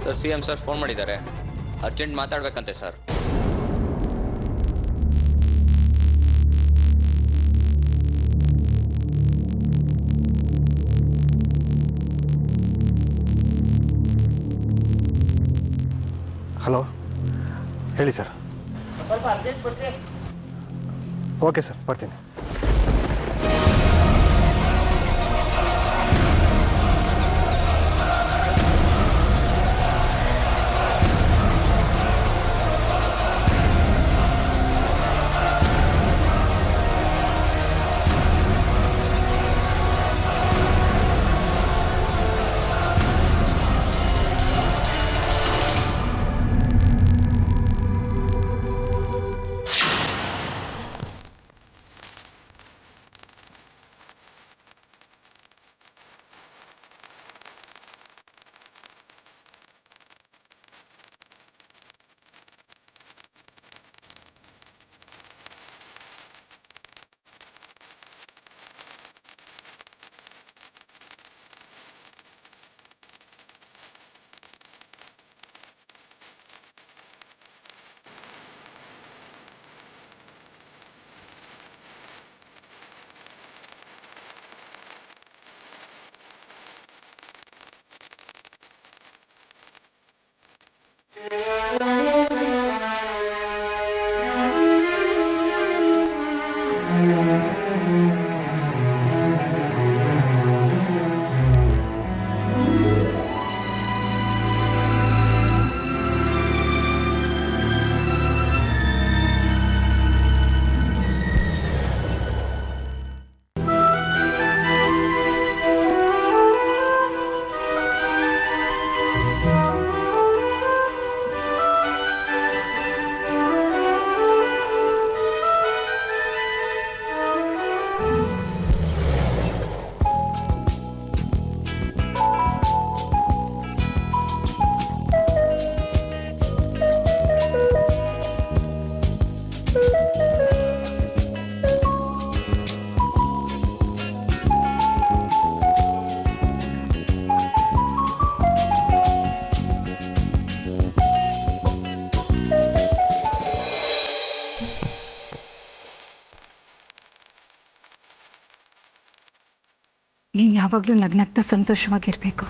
Sir C M sir phone ಮಾಡಿದ್ದಾರೆ, urgent ಮಾತಾಡ್ಬೇಕಂತೆ sir. Hello, ಹೇಳಿ sir. ಸ್ವಲ್ಪ ಅರ್ಜೆಂಟ್ ಬರ್ತೀವಿ. ಓಕೆ ಸರ್, ಬರ್ತೀನಿ. ನೀನು ಯಾವಾಗಲೂ ನಗ್ನಗ್ತಾ ಸಂತೋಷವಾಗಿರಬೇಕು.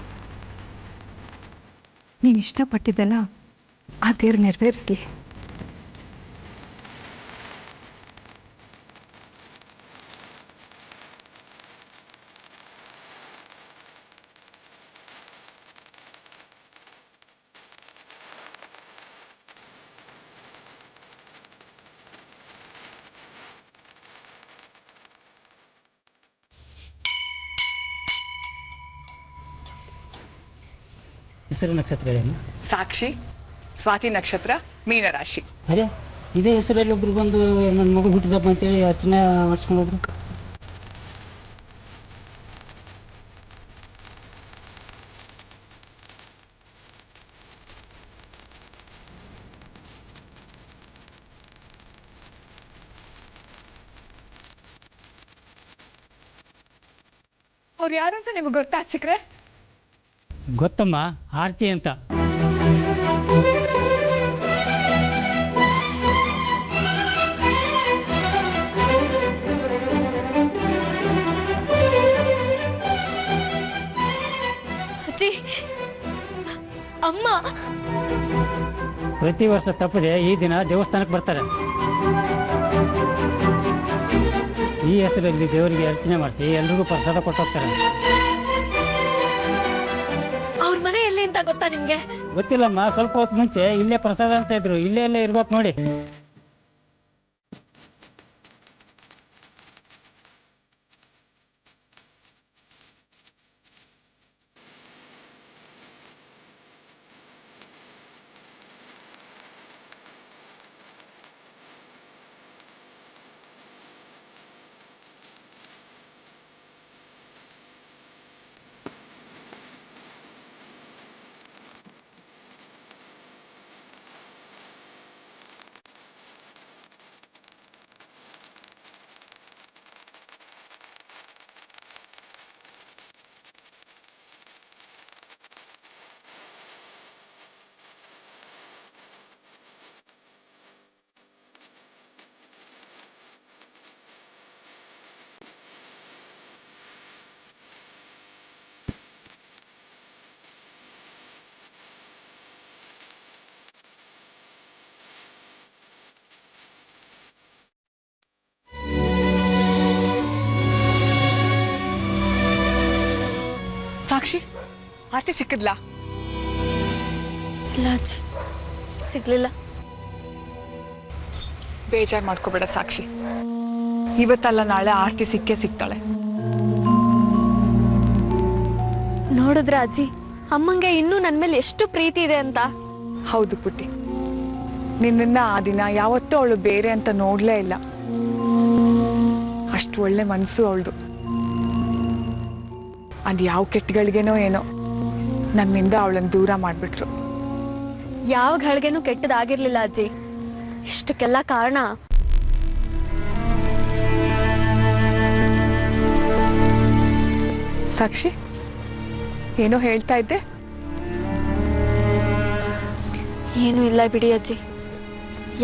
ನೀನು ಇಷ್ಟಪಟ್ಟಿದ್ದಲ್ಲ ಆ ದೇವ್ರು ನೆರವೇರಿಸಲಿ. ಹೆಸರು ನಕ್ಷತ್ರ ಏನು? ಸಾಕ್ಷಿ, ಸ್ವಾತಿ ನಕ್ಷತ್ರ, ಮೀನರಾಶಿ. ಅದೇ ಇದೇ ಹೆಸರಲ್ಲಿ ಒಬ್ರು ಬಂದು ನನ್ನ ಮಗು ಹುಟ್ಟಿದಪ್ಪ ಅಂತೇಳಿ ಅರ್ಚನೆ ಮಾಡಿಸ್ಕೊಂಡು ಹೋದ್ರು. ಅವ್ರು ಯಾರು ಅಂತ ನಿಮಗೆ ಗೊತ್ತಾ ಸಿಕ್ರೆ? ಗೊತ್ತಮ್ಮ, ಆರ್ತಿ ಅಂತ. ಅಜ್ಜಿ, ಅಮ್ಮ ಪ್ರತಿ ವರ್ಷ ತಪ್ಪದೆ ಈ ದಿನ ದೇವಸ್ಥಾನಕ್ಕೆ ಬರ್ತಾರೆ. ಈ ಹೆಸರಲ್ಲಿ ದೇವರಿಗೆ ಅರ್ಚನೆ ಮಾಡಿಸಿ ಎಲ್ರಿಗೂ ಪ್ರಸಾದ ಕೊಟ್ಟೋಗ್ತಾರೆ. ಅವ್ರ ಮನೆ ಎಲ್ಲಿ ಅಂತ ಗೊತ್ತಾ ನಿಮ್ಗೆ? ಗೊತ್ತಿಲ್ಲಮ್ಮ, ಸ್ವಲ್ಪ ಹೊತ್ತು ಮುಂಚೆ ಇಲ್ಲೇ ಪ್ರಸಾದ ಅಂತ ಇದ್ರು, ಇಲ್ಲೇ ಇರ್ಬೇಕು ನೋಡಿ. ಸಾಕ್ಷಿ ಆರ್ತಿ ಸಿಕ್ಕಿದ್ಲಾ? ಇಲ್ಲ ಅಜ್ಜಿ, ಸಿಗ್ಲಿಲ್ಲ. ಬೇಜಾರು ಮಾಡ್ಕೋಬೇಡ ಸಾಕ್ಷಿ, ಇವತ್ತಲ್ಲ ನಾಳೆ ಆರ್ತಿ ಸಿಕ್ಕೇ ಸಿಗ್ತಾಳೆ. ನೋಡಿದ್ರ ಅಜ್ಜಿ, ಅಮ್ಮಂಗೆ ಇನ್ನೂ ನನ್ನ ಮೇಲೆ ಎಷ್ಟು ಪ್ರೀತಿ ಇದೆ ಅಂತ. ಹೌದು ಪುಟ್ಟಿ, ನಿನ್ನ ಆ ದಿನ ಯಾವತ್ತೂ ಅವಳು ಬೇರೆ ಅಂತ ನೋಡ್ಲೇ ಇಲ್ಲ. ಅಷ್ಟು ಒಳ್ಳೆ ಮನಸ್ಸು ಅವಳದು. ಅದು ಯಾವ ಕೆಟ್ಟಗಳಿಗೇನೋ ಏನೋ ನಮ್ಮಿಂದ ಅವಳನ್ನು ದೂರ ಮಾಡಿಬಿಟ್ರು. ಯಾವ ಘಳಿಗೆನೂ ಕೆಟ್ಟದಾಗಿರ್ಲಿಲ್ಲ ಅಜ್ಜಿ. ಇಷ್ಟಕ್ಕೆಲ್ಲ ಕಾರಣ ಸಾಕ್ಷಿ, ಏನೋ ಹೇಳ್ತಾ ಇದ್ದೆ? ಏನೂ ಇಲ್ಲ ಬಿಡಿ ಅಜ್ಜಿ.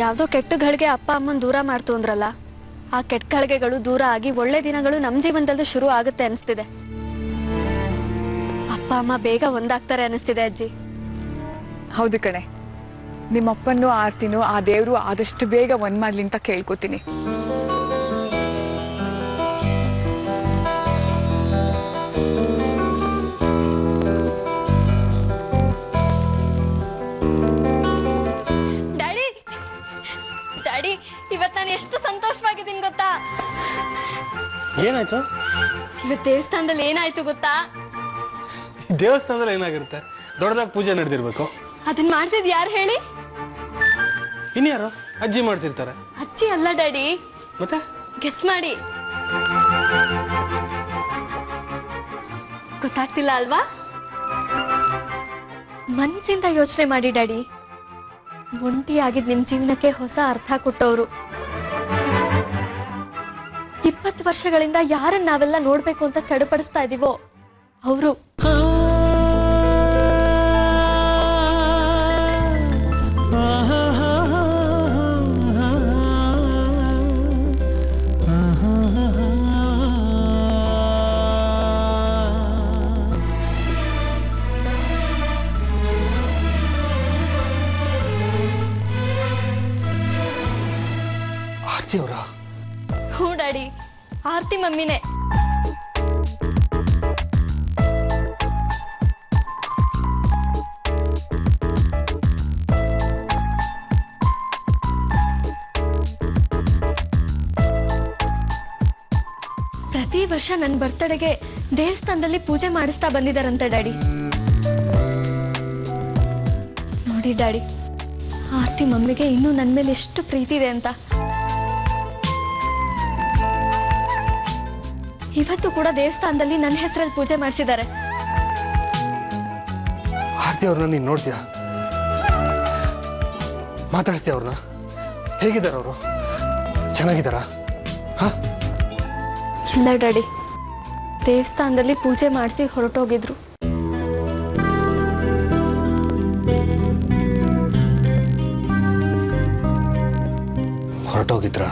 ಯಾವುದೋ ಕೆಟ್ಟ ಘಳಿಗೆ ಅಪ್ಪ ಅಮ್ಮನ ದೂರ ಮಾಡ್ತು ಅಂದ್ರಲ್ಲ, ಆ ಕೆಟ್ಟ ಘಳಿಗೆಗಳು ದೂರ ಆಗಿ ಒಳ್ಳೆ ದಿನಗಳು ನಮ್ಮ ಜೀವನದಲ್ಲೂ ಶುರು ಆಗುತ್ತೆ ಅನಿಸ್ತಿದೆ. ಅಪ್ಪ ಅಮ್ಮ ಬೇಗ ಒಂದಾಗ್ತಾರೆ ಅನಿಸ್ತಿದೆ ಅಜ್ಜಿ. ಹೌದು ಕಣೆ, ನಿಮ್ಮಪ್ಪನೂ ಆರ್ತಿನೂ ಆ ದೇವರು ಆದಷ್ಟು ಬೇಗ ಒಂದ್ ಮಾಡ್ಲಿ ಅಂತ ಕೇಳ್ಕೊತೀನಿ. ಡ್ಯಾಡಿ, ಡ್ಯಾಡಿ, ಇವತ್ತು ನಾನು ಎಷ್ಟು ಸಂತೋಷವಾಗಿದ್ದೀನಿ ಗೊತ್ತಾ? ಏನಾಯ್ತು? ಇವತ್ತು ದೇವಸ್ಥಾನದಲ್ಲಿ ಏನಾಯ್ತು ಗೊತ್ತಾ? ದೇವಸ್ಥಾನದಲ್ಲಿ ಏನಾಗಿರುತ್ತೆ? ದೊಡ್ಡದಾಗಿ ಪೂಜೆ ನಡೆದಿರ್ಬೇಕು. ಅದನ್ನ ಮಾಡ್ಸಿದ್ ಯಾರು ಹೇಳಿ? ಇನ್ಯಾರು? ಅಜ್ಜಿ ಮಾಡ್ತಿರ್ತಾರೆ. ಅಜ್ಜಿ ಅಲ್ಲ ಡ್ಯಾಡಿ. ಮತ್ತೆ ಗೆಸ್ ಮಾಡಿ. ಗೊತ್ತಾಗ್ತಿಲ್ಲ ಅಲ್ವಾ? ಮನಸ್ಸಿಂದ ಯೋಚನೆ ಮಾಡಿ ಡ್ಯಾಡಿ. ಒಂಟಿಯಾಗಿದ್ ನಿಮ್ ಜೀವನಕ್ಕೆ ಹೊಸ ಅರ್ಥ ಕೊಟ್ಟವರು. 20 ವರ್ಷಗಳಿಂದ ಯಾರನ್ನ ನಾವೆಲ್ಲ ನೋಡ್ಬೇಕು ಅಂತ ಚಡಪಡಿಸ್ತಾ ಇದೀವೋ ಅವರು. ಆರ್ತಿ ಅವರ? ಹ್ಞೂ ಡ್ಯಾಡಿ, ಆರ್ತಿ ಮಮ್ಮಿನೇ. ಪ್ರತಿ ವರ್ಷ ನನ್ನ ಬರ್ತಡೆಗೆ ದೇವಸ್ಥಾನದಲ್ಲಿ ಪೂಜೆ ಮಾಡಿಸ್ತಾ ಬಂದಿದ್ದಾರಂತೆ ಡ್ಯಾಡಿ. ನೋಡಿ ಡ್ಯಾಡಿ, ಆರ್ತಿ ಮಮ್ಮಿಗೆ ಇನ್ನೂ ನನ್ನ ಮೇಲೆ ಎಷ್ಟು ಪ್ರೀತಿ ಇದೆ ಅಂತ. ಇವತ್ತು ಕೂಡ ದೇವಸ್ಥಾನದಲ್ಲಿ ನನ್ನ ಹೆಸರಲ್ಲಿ ಪೂಜೆ ಮಾಡಿಸಿದ್ದಾರೆ. ಆರ್ತಿ ಅವ್ರನ್ನ ನೀನು ನೋಡ್ತೀಯಾ? ಮಾತಾಡಿಸ್ತೀಯ ಅವ್ರನ್ನ? ಹೇಗಿದ್ದಾರೆ ಅವರು? ಚೆನ್ನಾಗಿದ್ದಾರಾ? ಹಾ? ಇಲ್ಲ ಡ್ಯಾಡಿ, ದೇವಸ್ಥಾನದಲ್ಲಿ ಪೂಜೆ ಮಾಡಿಸಿ ಹೊರಟೋಗಿದ್ರು. ಹೊರಟೋಗಿದ್ರಾ?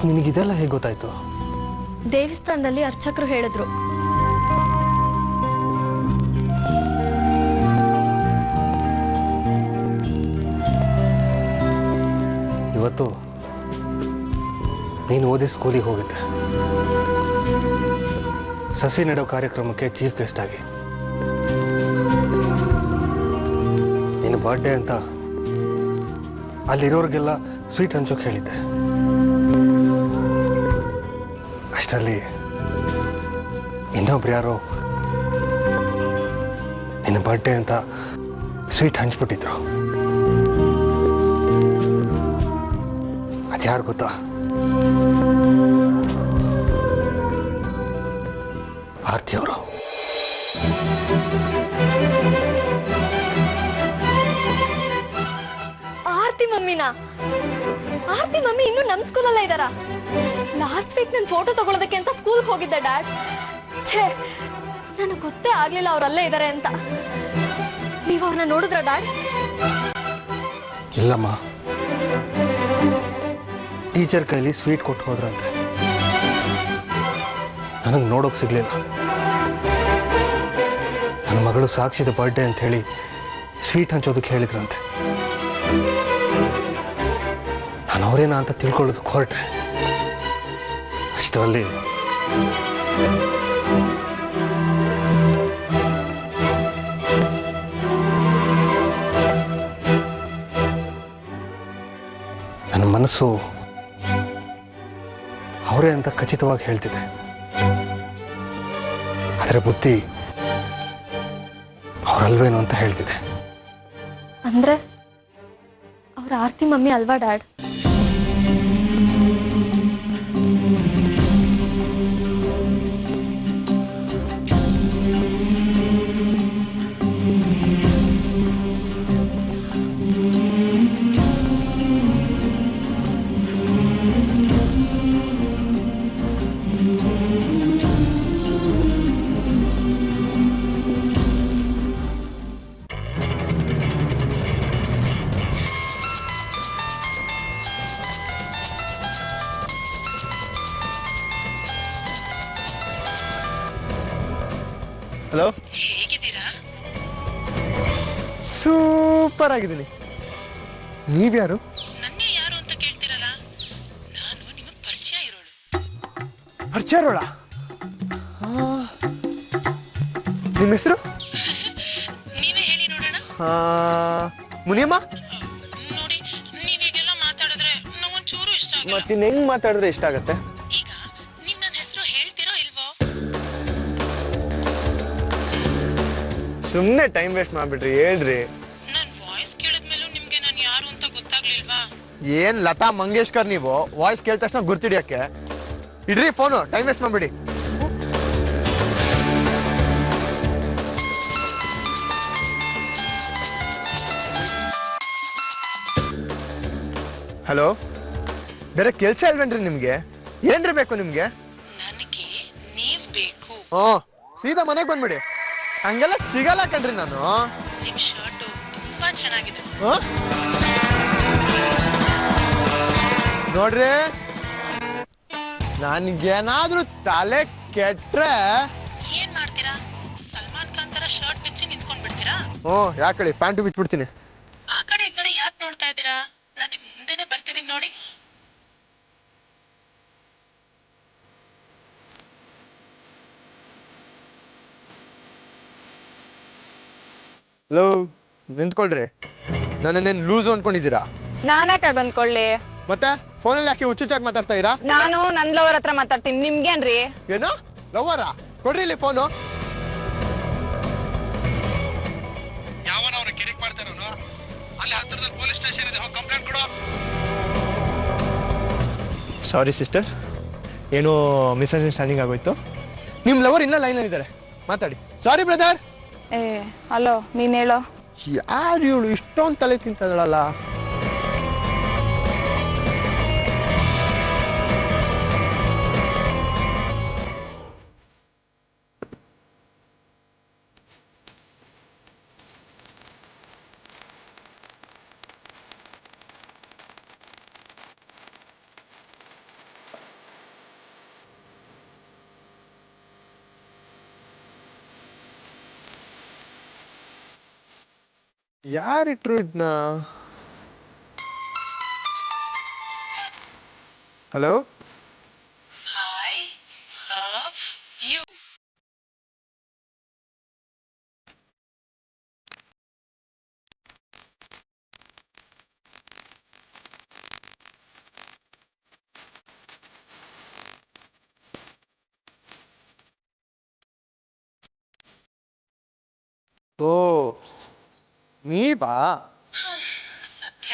ನಿನಗಿದೆಲ್ಲ ಹೇಗೆ ಗೊತ್ತಾಯ್ತು? ದೇವಸ್ಥಾನದಲ್ಲಿ ಅರ್ಚಕರು ಹೇಳಿದ್ರು. ಇವತ್ತು ನೀನು ಓದಿ ಸ್ಕೂಲಿಗೆ ಹೋಗಿದ್ದೆ, ಸಸಿ ನೆಡೋ ಕಾರ್ಯಕ್ರಮಕ್ಕೆ ಚೀಫ್ ಗೆಸ್ಟ್ ಆಗಿ. ನಿನ್ನ ಬರ್ಡೇ ಅಂತ ಅಲ್ಲಿರೋರಿಗೆಲ್ಲ ಸ್ವೀಟ್ ಹಂಚೋಕೆ ಹೇಳಿದ್ದೆ. ಅಷ್ಟರಲ್ಲಿ ಇನ್ನೊಬ್ರು ಯಾರೋ ನಿನ್ನ ಬರ್ಡೇ ಅಂತ ಸ್ವೀಟ್ ಹಂಚ್ಬಿಟ್ಟಿದ್ರು. ಅದ್ಯಾರು ಗೊತ್ತಾ? ಆರ್ತಿ ಅವರು. ಆರ್ತಿ ಮಮ್ಮಿನಾ? ಆರ್ತಿ ಮಮ್ಮಿ ಇನ್ನೂ ನಮ್ ಸ್ಕೂಲಲ್ಲ ಇದ್ದಾರಾ? ಲಾಸ್ಟ್ ವೀಕ್ ನನ್ನ ಫೋಟೋ ತಗೊಳ್ಳೋದಕ್ಕೆ ಅಂತ ಸ್ಕೂಲ್ಗೆ ಹೋಗಿದ್ದೆ ಡ್ಯಾಡ್. ಛೇ, ನನಗೆ ಗೊತ್ತೇ ಆಗ್ಲಿಲ್ಲ ಅವರಲ್ಲೇ ಇದ್ದಾರೆ ಅಂತ. ನೀವು ಅವ್ರನ್ನ ನೋಡಿದ್ರ ಡ್ಯಾಡ್? ಇಲ್ಲಮ್ಮ, ಟೀಚರ್ ಕೈಲಿ ಸ್ವೀಟ್ ಕೊಟ್ಟು ಹೋದ್ರಂತೆ. ನನಗೆ ನೋಡೋಕೆ ಸಿಗ್ಲಿಲ್ಲ. ನನ್ನ ಮಗಳು ಸಾಕ್ಷಿದ ಬರ್ಡೇ ಅಂತ ಹೇಳಿ ಸ್ವೀಟ್ ಹಂಚೋದಕ್ಕೆ ಹೇಳಿದ್ರಂತೆ. ನಾನು ಅವರೇನಾ ಅಂತ ತಿಳ್ಕೊಳ್ಳೋದಕ್ಕೆ ಹೊರಟೆ. ಅಷ್ಟರಲ್ಲಿ ನನ್ನ ಮನಸ್ಸು ಅವರೇ ಅಂತ ಖಚಿತವಾಗಿ ಹೇಳ್ತಿದೆ. ಆದರೆ ಬುದ್ಧಿ ಅವರಲ್ವೇನೋ ಅಂತ ಹೇಳ್ತಿದೆ. ಅಂದ್ರೆ ಅವ್ರ ಆರ್ತಿ ಮಮ್ಮಿ ಅಲ್ವಾ ಡ್ಯಾಡ್? ಹಲೋ, ಹೇಗಿದ್ದೀರಾ? ಸೂಪರ್ ಆಗಿದ್ದೀನಿ. ನೀವ್ಯಾರು? ನನ್ನೇ ಯಾರು ಅಂತ ಕೇಳ್ತಿರಲ್ಲ, ನಾನು ನಿಮಗೆ ಪರಿಚಯ ಇರೋಳು. ಅರ್ಚಾರೋಳ? ನಿಮ್ಮ ಹೆಸರು? ನೀವೇ ಹೇಳಿ ನೋಡೋಣ. ಮುನಿಯಮ್ಮ? ನೋಡಿ, ನೀವೀಗೆಲ್ಲ ಮಾತಾಡಿದ್ರೆ ನಂಗೊಂಚೂರು ಇಷ್ಟ ಆಗಲ್ಲ. ಮತ್ತಿನ್ ಹೆಂಗ್ ಮಾತಾಡಿದ್ರೆ ಇಷ್ಟ ಆಗತ್ತೆ? ಈಗ ನೀವು ನನ್ನ ಹೆಸರು ಹೇಳ್ತೀರೋ ಇಲ್ವೋ? ಸುಮ್ಮನೆ ಟೈಮ್ ವೇಸ್ಟ್ ಮಾಡ್ಬಿಡ್ರಿ, ಹೇಳ್ರಿ. ನನ್ನ ವಾಯ್ಸ್ ಕೇಳಿದ್ಮೇಲೂ ನಿಮ್ಗೆ ನಾನು ಯಾರು ಅಂತ ಗೊತ್ತಾಗ್ಲಿಲ್ವಾ? ಏನ್ ಲತಾ ಮಂಗೇಶ್ಕರ್ ನೀವು? ವಾಯ್ಸ್ ಕೇಳಿದ ತಕ್ಷಣ ಗುರ್ತಿಡಿಯಕ್ಕೆ ಇಡ್ರಿ ಫೋನು, ಟೈಮ್ ವೇಸ್ಟ್ ಮಾಡ್ಬಿಡಿ. ಹಲೋ, ಬೇರೆ ಕೆಲಸ ಇಲ್ವೇನ್ರಿ ನಿಮ್ಗೆ? ಏನ್ರಿ ಬೇಕು ನಿಮ್ಗೆ? ನನಗೆ ನೀವ್ ಬೇಕು. ಸೀದಾ ಮನೆಗೆ ಬಂದ್ಬಿಡಿ. ಹಂಗೆಲ್ಲ ಸಿಗಲ್ಲ ಕಣ್ರಿ ನಾನು. ನಿಮ್ ಶರ್ಟು ತುಂಬಾ ಚೆನ್ನಾಗಿದೆ. ನೋಡ್ರಿ, ನನ್ಗೇನಾದ್ರೂ ತಲೆ ಕೆಟ್ರೆ ಏನ್ ಮಾಡ್ತೀರಾ? ಸಲ್ಮಾನ್ ಖಾನ್ ತರ ಶರ್ಟ್ ಬಿಚ್ಚಿ ನಿಂತ್ಕೊಂಡ್ ಬಿಡ್ತೀರಾ? ಯಾಕಳಿ ಪ್ಯಾಂಟು ಬಿಟ್ಬಿಡ್ತೀನಿ. ಆ ಕಡೆ ಈ ಕಡೆ ಯಾಕೆ ನೋಡ್ತಾ ಇದ್ದೀರಾ? ನಾನು ನಿಮ್ ಮುಂದೆನೆ ಬರ್ತಿದ್ದೀನಿ ನೋಡಿ. ಹಲೋ, ನಿಂತ್ಕೊಳ್ರಿ. ನನ್ನೇನು ಲೂಸ್ ಅನ್ಕೊಂಡಿದ್ದೀರಾ? ನಾನ್ಯಾಕೆ ಬಂದ್ಕೊಳ್ಳಿ? ಮತ್ತೆ ಫೋನಲ್ಲಿ ಯಾಕೆ ಹುಚ್ಚುಚ್ಚಾಗಿ ಮಾತಾಡ್ತಾ ಇರಾ? ನಾನು ನನ್ನ ಲವರ್ ಹತ್ರ ಮಾತಾಡ್ತೀನಿ, ನಿಮ್ಗೇನ್ರಿ? ಏನು ಲವ್ವರ? ಕೊಡ್ರಿ ಇಲ್ಲಿ ಫೋನು. ಯಾವನ ಅವ್ರು ಕಿರಿಕ್ ಮಾಡ್ತಾರೋನು? ಅಲ್ಲಿ ಹತ್ತಿರದಲ್ಲಿ ಪೊಲೀಸ್ ಸ್ಟೇಷನ್ ಇದೆ, ಹೋಗಿ ಕಂಪ್ಲೇಂಟ್ ಕೊಡು. ಸಾರಿ ಸಿಸ್ಟರ್, ಏನೋ ಮಿಸ್ಅಂಡರ್ಸ್ಟ್ಯಾಂಡಿಂಗ್ ಆಗೋಯ್ತು. ನಿಮ್ಮ ಲವರ್ ಇನ್ನೂ ಲೈನಲ್ಲಿ ಇದ್ದಾರೆ, ಮಾತಾಡಿ. Sorry brother. ಹಲೋ, ನೀನ್ ಹೇಳೋ. ಯಾರು ಇವಳು ಇಷ್ಟೊಂದು ತಲೆ ತಿಂತದಳಲ್ಲ? ಯಾರಿಟ್ರು ಇದನ್ನ? Hello, I love you. ನೀವಾ? ಸತ್ಯ,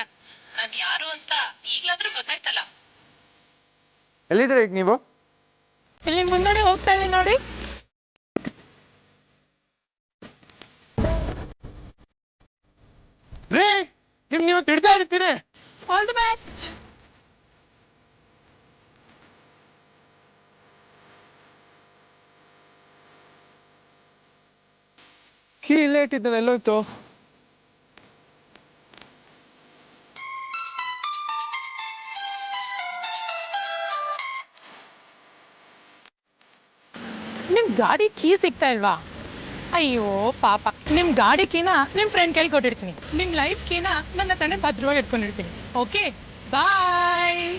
ನಾನು ಯಾರು ಅಂತ ಈಗ್ಲಾದ್ರೂ ಗೊತ್ತಾಯ್ತಲ್ಲ. ಎಲ್ಲಿದ್ರೆ ಈಗ ನೀವು? ಇಲ್ಲಿ ಮುಂದೆ ಹೋಗ್ತಾ ಇದೀನಿ ನೋಡಿ. ನೀವು ತಿಡ್ತಾ ಇರ್ತೀರಿ. All the best. ಕೀ ಇಲ್ಲೇ ಇಟ್ಟಿದ್ದಾನೆ, ಎಲ್ಲೋಯ್ತು? ನಿಮ್ ಗಾಡಿ ಕೀ ಸಿಗ್ತಾ ಇಲ್ವಾ? ಅಯ್ಯೋ ಪಾಪ, ನಿಮ್ ಗಾಡಿ ಕೀನ ನಿಮ್ ಫ್ರೆಂಡ್ ಕೈಲಿ ಕೊಟ್ಟಿರ್ತೀನಿ. ನಿಮ್ ಲೈಫ್ ಕೀನ ನನ್ನ ತಾನೇ ಭದ್ರವಾಗಿ ಇಟ್ಕೊಂಡಿರ್ತೀನಿ. ಓಕೆ, ಬಾಯ್. ಬಾಯ್.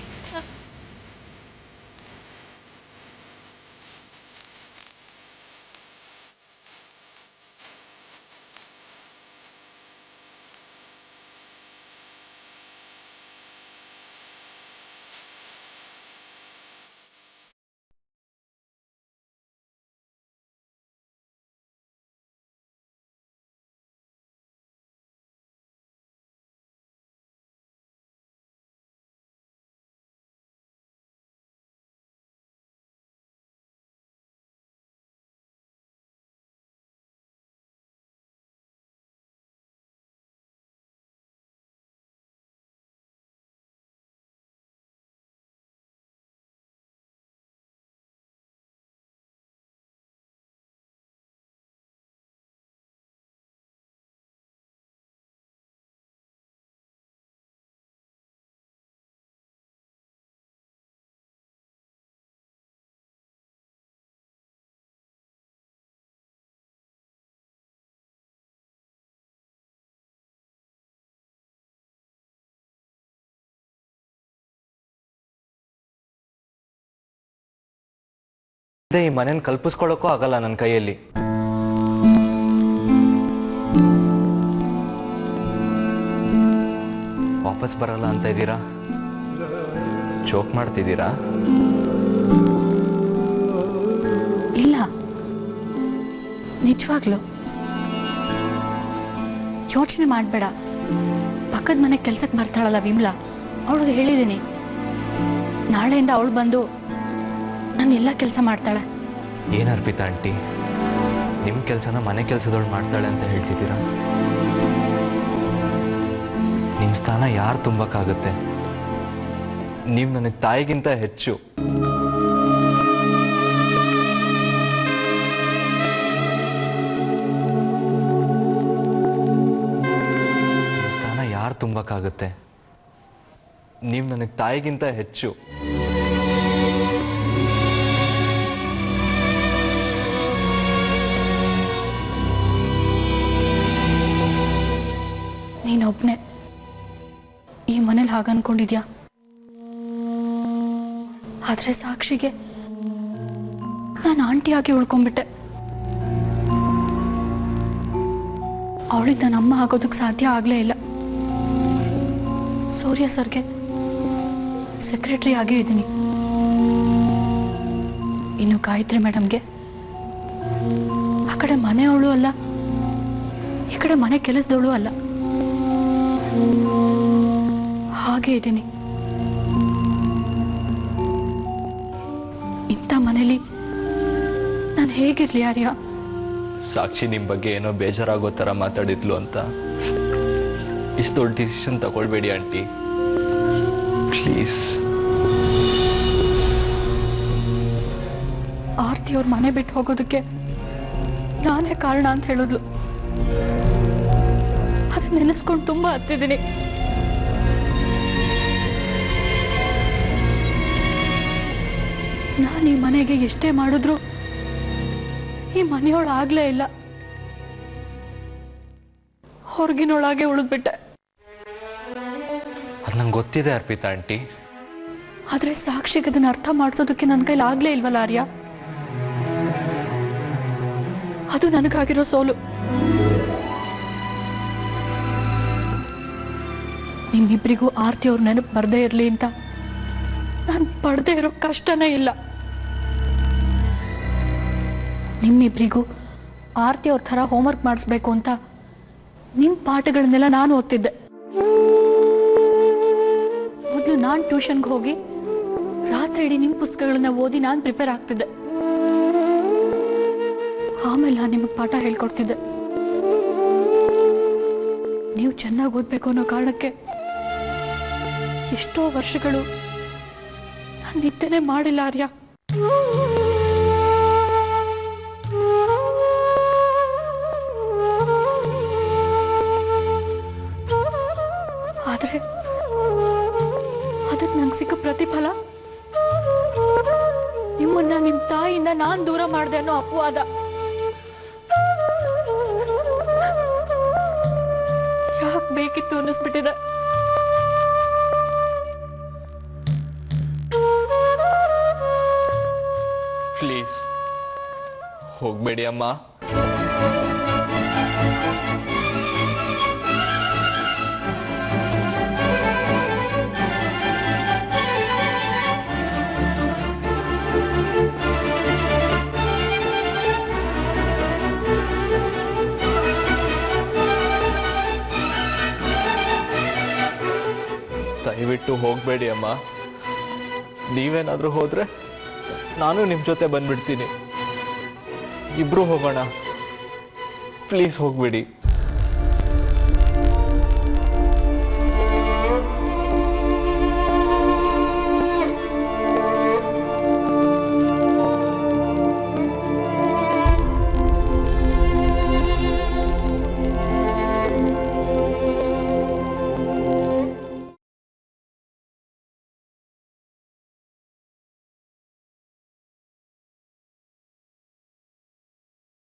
ಈ ಮನೇನ ಕಲ್ಪಿಸ್ಕೊಳ್ಳೋಕ್ಕೂ ಆಗಲ್ಲ ನನ್ನ ಕೈಯಲ್ಲಿ. ವಾಪಸ್ ಬರಲ್ಲ ಅಂತ ಇದ್ದೀರಾ? ಜೋಕ್ ಮಾಡ್ತಿದ್ದೀರಾ? ಇಲ್ಲ, ನಿಜವಾಗ್ಲು ಯೋಚನೆ ಮಾಡಬೇಡ. ಪಕ್ಕದ ಮನೆ ಕೆಲ್ಸಕ್ಕೆ ಬರ್ತಾಳಲ್ಲ ವಿಮಲಾ, ಅವಳಿಗೆ ಹೇಳಿದ್ದೀನಿ, ನಾಳೆಯಿಂದ ಅವಳು ಬಂದು ನಾನು ಎಲ್ಲ ಕೆಲಸ ಮಾಡ್ತಾಳೆ. ಏನು ಅರ್ಪಿತಾ ಆಂಟಿ, ನಿಮ್ಮ ಕೆಲಸನ ಮನೆ ಕೆಲಸದವಳು ಮಾಡ್ತಾಳೆ ಅಂತ ಹೇಳ್ತಿದ್ದೀರಾ? ನಿಮ್ಮ ಸ್ಥಾನ ಯಾರು ತುಂಬಕ್ಕಾಗುತ್ತೆ? ನೀವು ನನಗೆ ತಾಯಿಗಿಂತ ಹೆಚ್ಚು. ನಿಮ್ಮ ಸ್ಥಾನ ಯಾರು ತುಂಬಕ್ಕಾಗುತ್ತೆ? ನೀವು ನನಗೆ ತಾಯಿಗಿಂತ ಹೆಚ್ಚು. ನೀನೊಬ್ಬನೇ ಈ ಮನೇಲಿ ಹಾಗೆ ಅನ್ಕೊಂಡಿದ್ಯಾ? ಆದರೆ ಸಾಕ್ಷಿಗೆ ನಾನು ಆಂಟಿಯಾಗಿ ಉಳ್ಕೊಂಡ್ಬಿಟ್ಟೆ. ಅವಳಿಗೆ ನನ್ನ ಅಮ್ಮ ಆಗೋದಕ್ಕೆ ಸಾಧ್ಯ ಆಗಲೇ ಇಲ್ಲ. ಸೂರ್ಯ ಸರ್ಗೆ ಸೆಕ್ರೆಟರಿ ಆಗೇ ಇದ್ದೀನಿ. ಇನ್ನು ಗಾಯತ್ರಿ ಮೇಡಮ್ಗೆ ಆ ಕಡೆ ಮನೆಯವಳು ಅಲ್ಲ, ಈ ಕಡೆ ಮನೆ ಕೆಲಸದವಳು ಅಲ್ಲ, ಹಾಗೆ ಇದ್ದೀನಿ. ಇಂಥ ಮನೇಲಿ ನಾನು ಹೇಗಿರ್ಲಿ ಆರ್ಯ? ಸಾಕ್ಷಿ ನಿಮ್ಮ ಬಗ್ಗೆ ಏನೋ ಬೇಜಾರಾಗೋ ಥರ ಮಾತಾಡಿದ್ಲು ಅಂತ ಇಷ್ಟು ದೊಡ್ಡ ಡಿಸಿಷನ್ ತಗೊಳ್ಬೇಡಿ ಆಂಟಿ, ಪ್ಲೀಸ್. ಆರ್ತಿ ಅವ್ರ ಮನೆ ಬಿಟ್ಟು ಹೋಗೋದಕ್ಕೆ ನಾನೇ ಕಾರಣ ಅಂತ ಹೇಳಿದ್ಲು. ಅದನ್ನ ನೆನೆಸ್ಕೊಂಡು ತುಂಬ ಹತ್ತಿದ್ದೀನಿ. ನಾನು ಈ ಮನೆಗೆ ಎಷ್ಟೇ ಮಾಡಿದ್ರು ಈ ಮನೆಯೊಳು ಆಗ್ಲೇ ಇಲ್ಲ, ಹೊರಗಿನೊಳಗೆ ಉಳಿದ್ಬಿಟ್ಟೆ. ಅದು ನಂಗೆ ಗೊತ್ತಿದೆ ಅರ್ಪಿತಾ ಆಂಟಿ. ಆದರೆ ಸಾಕ್ಷಿಗೆ ಅದನ್ನ ಅರ್ಥ ಮಾಡಿಸೋದಕ್ಕೆ ನನ್ನ ಕೈಲಿ ಆಗ್ಲೇ ಇಲ್ವಲ್ಲ ಆರ್ಯ. ಅದು ನನಗಾಗಿರೋ ಸೋಲು. ನಿಮ್ಮಿಬ್ಬರಿಗೂ ಆರ್ತಿ ಅವ್ರ ನೆನಪು ಬರದೇ ಇರಲಿ ಅಂತ ನಾನು ಪಡದೇ ಇರೋ ಕಷ್ಟನೇ ಇಲ್ಲ. ನಿಮ್ಮಿಬ್ಬರಿಗೂ ಆರ್ತಿ ಅವ್ರ ಥರ ಹೋಮ್ವರ್ಕ್ ಮಾಡಿಸ್ಬೇಕು ಅಂತ ನಿಮ್ಮ ಪಾಠಗಳನ್ನೆಲ್ಲ ನಾನು ಓದ್ತಿದ್ದೆ. ಮೊದಲು ನಾನು ಟ್ಯೂಷನ್ಗೆ ಹೋಗಿ ರಾತ್ರಿ ಇಡೀ ನಿಮ್ಮ ಪುಸ್ತಕಗಳನ್ನ ಓದಿ ನಾನು ಪ್ರಿಪೇರ್ ಆಗ್ತಿದ್ದೆ. ಆಮೇಲೆ ನಾನು ನಿಮಗೆ ಪಾಠ ಹೇಳ್ಕೊಡ್ತಿದ್ದೆ. ನೀವು ಚೆನ್ನಾಗಿ ಓದಬೇಕು ಅನ್ನೋ ಕಾರಣಕ್ಕೆ ಎಷ್ಟೋ ವರ್ಷಗಳು ನಾನು ನಿದ್ದೆನೇ ಮಾಡಿಲ್ಲ ಆರ್ಯ. ಆದರೆ ಅದಕ್ಕೆ ನಂಗೆ ಸಿಕ್ಕ ಪ್ರತಿಫಲ ನಿಮ್ಮನ್ನ ನಿಮ್ಮ ತಾಯಿಯಿಂದ ನಾನು ದೂರ ಮಾಡಿದೆ ಅನ್ನೋ ಅಪವಾದ. ಯಾಕೆ ಬೇಕಿತ್ತು ಅನ್ನಿಸ್ಬಿಟ್ಟಿದೆ. ಪ್ಲೀಸ್ ಹೋಗಬೇಡಿ ಅಮ್ಮ. ದಯವಿಟ್ಟು ಹೋಗಬೇಡಿ ಅಮ್ಮ. ನೀವೇನಾದರೂ ಹೋದರೆ ನಾನು ನಿಮ್ಮ ಜೊತೆ ಬಂದ್ಬಿಡ್ತೀನಿ. ಇಬ್ಬರು ಹೋಗೋಣ. ಪ್ಲೀಸ್ ಹೋಗಬೇಡಿ.